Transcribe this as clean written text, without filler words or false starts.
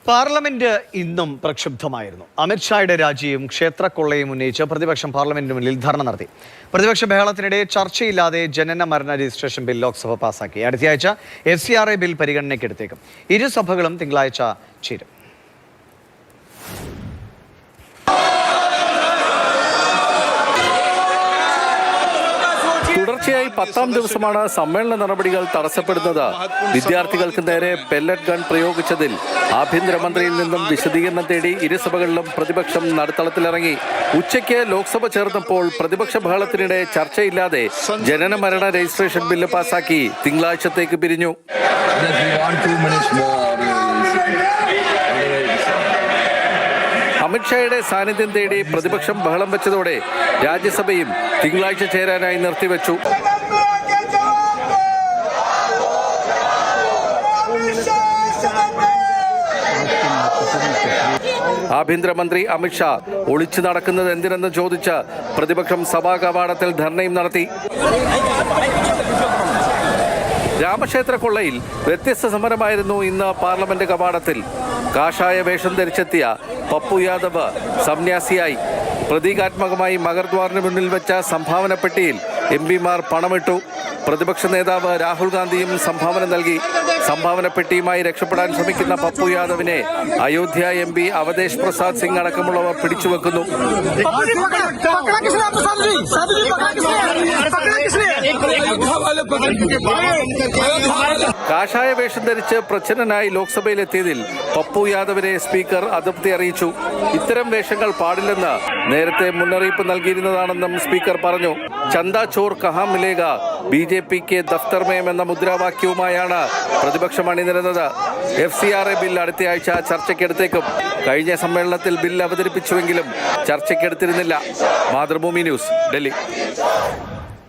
Parliament ഇന്നും പ്രക്ഷുബ്ധമായിരുന്നു. അമിത്ഷായുടെ രാജിയും ക്ഷേത്രക്കൊള്ളയും ഉന്നയിച്ച് പ്രതിപക്ഷം പാർലമെന്റിന് മുന്നിൽ ധർണ നടത്തി. പ്രതിപക്ഷ ബഹളത്തിനിടെ ചർച്ചയില്ലാതെ ജനന മരണ രജിസ്ട്രേഷൻ ബിൽ ലോക്സഭ പാസാക്കി. അടുത്തയാഴ്ച FCRA ബിൽ പരിഗണനയ്ക്കെടുത്തേക്കും. ഇരുസഭകളും തിങ്കളാഴ്ച ചേരും. തുടർച്ചയായി 10ാം ദിവസമാണ് സമ്മേളന നടപടികൾ തടസ്സപ്പെടുന്നത്. വിദ്യാർത്ഥികൾക്ക് നേരെ പെല്ലറ്റ് ഗൺ പ്രയോഗിച്ചതിൽ ആഭ്യന്തരമന്ത്രിയിൽ നിന്നും വിശദീകരണം തേടി ഇരുസഭകളിലും പ്രതിപക്ഷം നടുത്തളത്തിലിറങ്ങി. ഉച്ചയ്ക്ക് ലോക്സഭ ചേർന്നപ്പോൾ പ്രതിപക്ഷ ബഹളത്തിനിടെ ചർച്ചയില്ലാതെ ജനന മരണ രജിസ്ട്രേഷൻ ബില്ല് പാസാക്കി തിങ്കളാഴ്ചത്തേക്ക് പിരിഞ്ഞു. അമിത്ഷായുടെ സാന്നിധ്യം തേടി പ്രതിപക്ഷം ബഹളം വെച്ചതോടെ രാജ്യസഭയും തിങ്കളാഴ്ച ചേരാനായി നിർത്തിവെച്ചു. ആഭ്യന്തരമന്ത്രി അമിത്ഷാ ഒളിച്ചു നടക്കുന്നത് എന്തിനെന്ന് ചോദിച്ച് പ്രതിപക്ഷം സഭാ കവാടത്തിൽ ധർണയും നടത്തി. രാമക്ഷേത്ര കൊള്ളയിൽ വ്യത്യസ്ത സമരമായിരുന്നു ഇന്ന് പാർലമെന്റ് കവാടത്തിൽ. കാഷായ വേഷം ധരിച്ചെത്തിയ പപ്പു യാദവ് സന്യാസിയായി. പ്രതീകാത്മകമായി മഗർദ്വാറിന് മുന്നിൽ വെച്ച സംഭാവന പെട്ടിയിൽ MP-മാർ പണമിട്ടു. പ്രതിപക്ഷ നേതാവ് രാഹുൽ ഗാന്ധിയും സംഭാവന നൽകി. സംഭാവന പെട്ടിയുമായി രക്ഷപ്പെടാൻ ശ്രമിക്കുന്ന പപ്പു യാദവിനെ അയോധ്യ MP അവധേഷ് പ്രസാദ് സിംഗ് അടക്കമുള്ളവർ പിടിച്ചുവെക്കുന്നു. കാഷായ വേഷം ധരിച്ച് പ്രച്ഛന്നനായി ലോക്സഭയിലെത്തിയതിൽ പപ്പു യാദവിനെ സ്പീക്കർ അതൃപ്തി അറിയിച്ചു. ഇത്തരം വേഷങ്ങൾ പാടില്ലെന്ന് നേരത്തെ മുന്നറിയിപ്പ് നൽകിയിരുന്നതാണെന്നും സ്പീക്കർ പറഞ്ഞു. ചന്ദാ ചോർ കഹാ മിലേഗ BJPക്ക് ദഫ്തർ മേം എന്ന മുദ്രാവാക്യവുമായാണ് പ്രതിപക്ഷം അണിനിരന്നത്. FCRA ബിൽ അടുത്തയാഴ്ച ചർച്ചയ്ക്കെടുത്തേക്കും. കഴിഞ്ഞ സമ്മേളനത്തിൽ ബിൽ അവതരിപ്പിച്ചുവെങ്കിലും ചർച്ചയ്ക്കെടുത്തിരുന്നില്ല. മാതൃഭൂമി ന്യൂസ്, ഡൽഹി.